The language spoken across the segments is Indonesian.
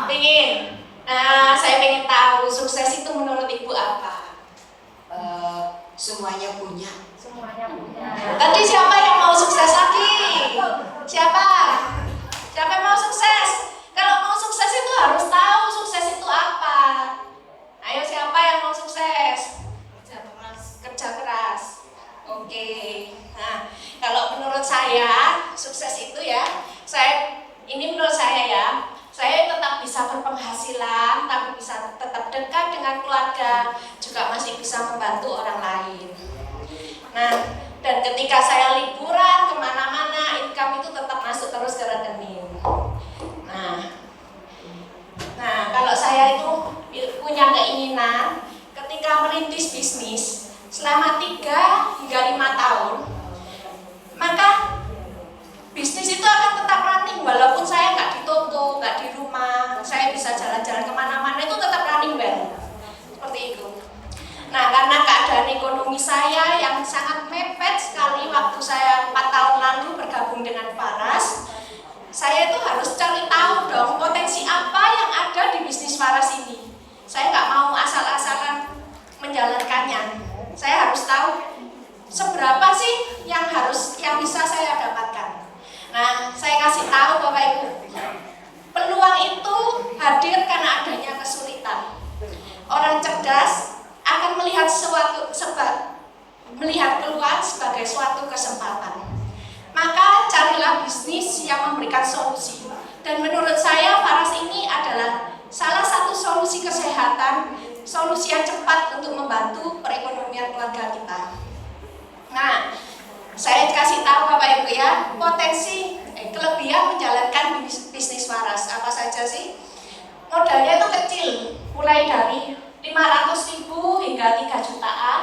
Pingin. Nah, saya pengen tahu sukses itu menurut Ibu apa? Semuanya punya. Semuanya punya. Tadi siapa yang mau sukses lagi? Siapa? Siapa yang mau sukses? Kalau mau sukses itu harus tahu sukses itu apa. Ayo, siapa yang mau sukses? Kerja keras. Kerja keras. Oke. Nah, kalau menurut saya sukses itu ya, ini menurut saya ya, saya tetap bisa berpenghasilan, tapi bisa tetap dekat dengan keluarga, juga masih bisa membantu orang lain. Nah, dan ketika saya liburan kemana-mana, income itu tetap masuk terus ke rekening. Nah, kalau saya itu punya keinginan ketika merintis bisnis selama 3 hingga 5 tahun, maka bisnis itu akan tetap running walaupun saya nggak di toko, nggak di rumah, saya bisa jalan-jalan kemana-mana, itu tetap running well. Seperti itu. Nah, karena keadaan ekonomi saya yang sangat mepet sekali waktu saya 4 tahun lalu bergabung dengan Faras, saya itu harus cari tahu dong potensi apa yang ada di bisnis Faras ini. Saya nggak mau asal-asalan menjalankannya. Saya harus tahu seberapa sih yang bisa saya dapatkan. Nah, saya kasih tahu Bapak Ibu, peluang itu hadir karena adanya kesulitan. Orang cerdas akan melihat peluang sebagai suatu kesempatan. Maka carilah bisnis yang memberikan solusi. Dan menurut saya Faras ini adalah salah satu solusi kesehatan, solusi yang cepat untuk membantu perekonomian keluarga kita. Nah, saya kasih tahu Bapak Ibu ya, potensi kelebihan menjalankan bisnis Faras apa saja sih? Modalnya itu kecil, mulai dari 500.000 hingga 3 jutaan.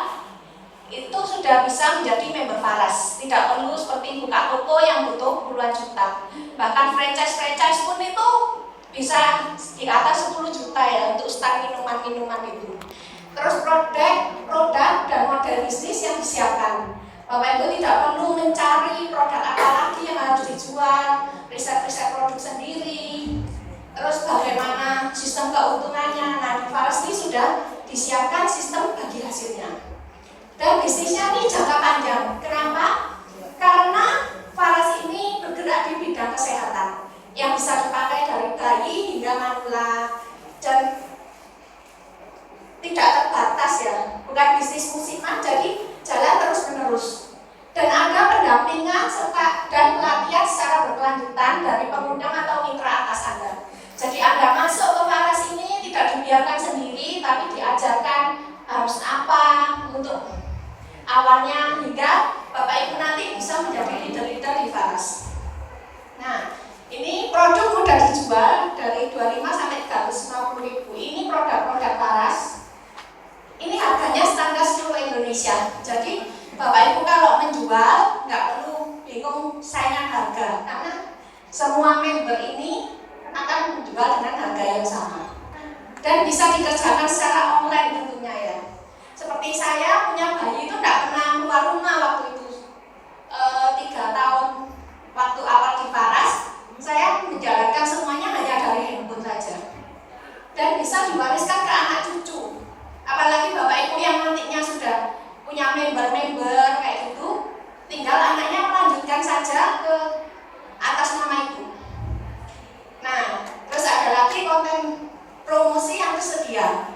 Itu sudah bisa menjadi member Faras. Tidak perlu seperti buka toko yang butuh puluhan juta. Bahkan franchise pun itu bisa di atas 10 juta ya untuk start minuman-minuman itu. Terus produk dan model bisnis yang disiapkan. Bapak Ibu tidak perlu mencari produk apa lagi yang harus dijual, riset-riset produk sendiri. Terus bagaimana sistem keuntungannya. Nah, di Faras ini sudah disiapkan sistem bagi hasilnya. Dan bisnisnya ini jangka panjang. Kenapa? Karena Faras ini bergerak di bidang kesehatan yang bisa dipakai dari bayi hingga manula dan tidak terbatas ya. Bukan bisnis musiman, jadi jalan terus menerus. Dan ada pendampingan serta dan pelatihan secara berkelanjutan dari pengundang atau mitra atas Anda. Jadi Anda masuk ke Faras ini tidak dibiarkan sendiri, tapi diajarkan harus apa untuk awalnya hingga Bapak Ibu nanti bisa menjadi leader-leader di Faras. Nah, ini produk mudah dijual dari 25 sampai 350.000. Ini produk-produk Faras. Ini harganya standar seluruh Indonesia. Jadi Bapak Ibu kalau menjual nggak perlu bingung saingan harga, karena semua member ini akan menjual dengan harga yang sama. Dan bisa dikerjakan secara online tentunya ya. Seperti saya punya bayi itu nggak pernah keluar rumah waktu itu 3 tahun waktu awal di Faras, saya menjalankan semuanya hanya dari handphone saja. Dan bisa diwariskan ke anak cucu. Apalagi Bapak Ibu yang nantinya sudah punya member-member kayak gitu, tinggal anaknya melanjutkan saja ke atas nama ibu. Nah, terus ada lagi konten promosi yang tersedia.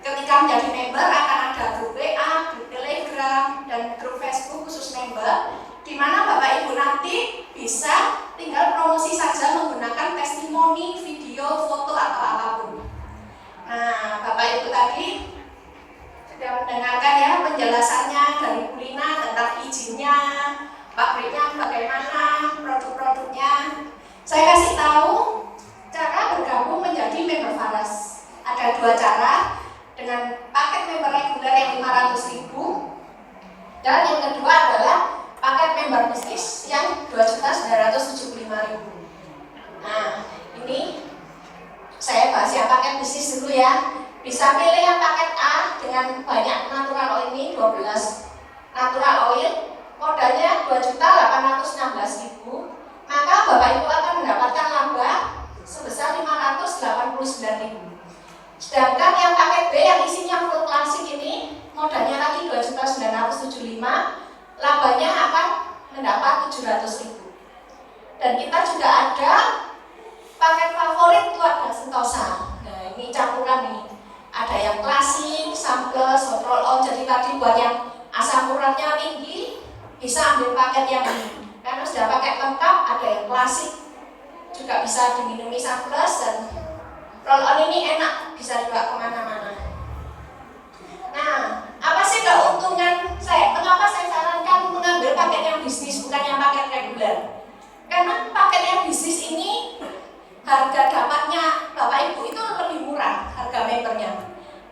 Ketika menjadi member akan ada grup WA, grup Telegram, dan grup Facebook khusus member, di mana Bapak Ibu nanti bisa tinggal promosi saja menggunakan testimoni, video, foto atau apapun. Nah, Bapak Ibu tadi sudah mendengarkan ya penjelasannya dari Bu Lina tentang izinnya, pabriknya bagaimana, produk-produknya. Saya kasih tahu cara bergabung menjadi member Faras. Ada 2 cara, dengan paket member reguler yang 500.000, dan yang kedua adalah paket member bisnis yang 2.975.000. Nah, ini saya bahas yang paket bisnis dulu ya. Bisa pilih yang paket A dengan banyak natural oil ini 12 natural oil, modalnya 2.816.000, maka Bapak Ibu akan mendapatkan laba sebesar 589.000 1975, labanya akan mendapat 700.000. Dan kita juga ada paket favorit keluarga Sentosa. Nah, ini campuran nih. Ada yang klasik, sunplus, hot roll on. Jadi tadi buat yang asam uratnya tinggi bisa ambil paket yang ini. Karena sudah paket lengkap, ada yang klasik juga bisa diminumi sunplus, dan roll on ini enak, bisa dibawa kemana-mana. Nah, apa sih keuntungan mengapa saya sarankan mengambil paket yang bisnis bukan yang paket reguler? Karena paket yang bisnis ini harga dapatnya Bapak Ibu itu lebih murah harga membernya,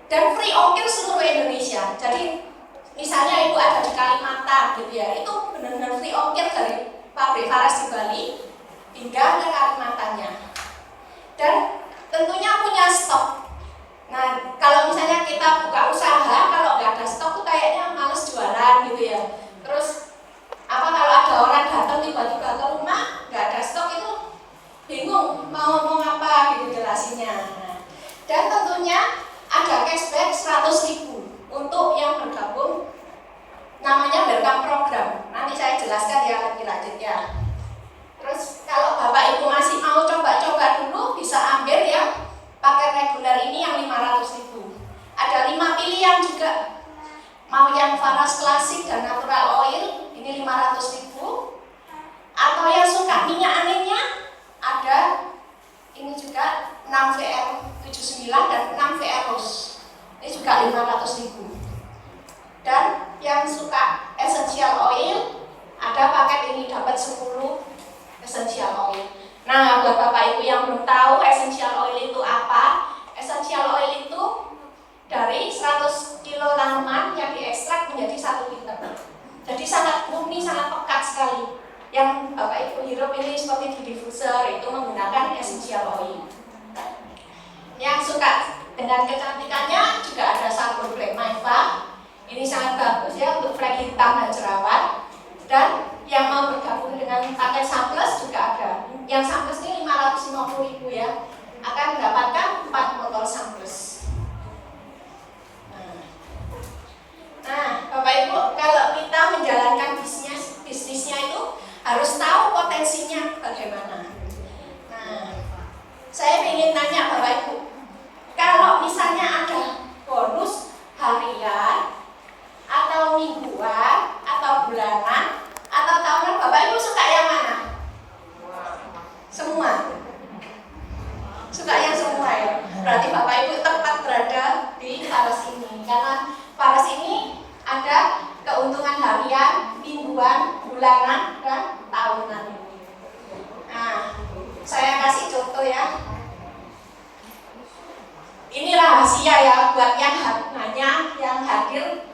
dan free ongkir seluruh Indonesia. Jadi misalnya Ibu ada di Kalimantan gitu ya, itu benar-benar free ongkir dari pabrik Faras di Bali hingga ke Kalimantannya. Dan tentunya punya stok. Nah, kalau misalnya kita buka usaha, kalau nggak ada stok tuh kayaknya males jualan gitu ya. Terus kalau ada orang datang tiba-tiba ke rumah nggak ada stok, itu bingung mau ngomong apa gitu jelasinnya. Nah, dan tentunya ada cashback 100.000 untuk yang bergabung, namanya welcome program. Nanti saya jelaskan ya lebih lanjut ya. Terus kalau Bapak Ibu masih mau coba-coba dulu, bisa ambil ya paket reguler ini yang 500.000. Ada 5 pilihan juga. Mau yang Faras klasik dan natural oil, ini 500.000. Atau yang suka minyak anginnya, ada ini juga 6VR79 dan 6VR Rose. Ini juga 500.000. Dan yang suka essential oil, ada paket ini dapat 10 essential oil. Nah, buat Bapak Ibu yang belum tahu essential oil itu apa, essential oil itu dari 100 kilo tanaman yang diekstrak menjadi 1 liter. Jadi sangat murni, sangat pekat sekali. Yang Bapak Ibu hirup ini seperti di diffuser itu menggunakan essential oil. Yang suka dengan kecantikannya juga ada sabun Black Maiva. Ini sangat bagus ya untuk flek hitam dan jerawat. Dan yang mau bergabung dengan paket sunplus juga ada. Yang sunplus ini 550.000 ya, akan mendapatkan 4 botol sunplus. Nah, Bapak Ibu, kalau kita menjalankan bisnisnya itu harus tahu potensinya bagaimana. Nah, saya ingin tanya Bapak Ibu, kalau misalnya ada bonus harian atau mingguan atau bulanan atau tahunan, Bapak Ibu suka yang mana? Semua. Suka yang semua ya. Berarti Bapak Ibu tepat berada di Faras ini, karena Faras ini ada keuntungan harian, mingguan, bulanan, dan tahunan. Nah, saya kasih contoh ya. Ini rahasia ya buat yang hanya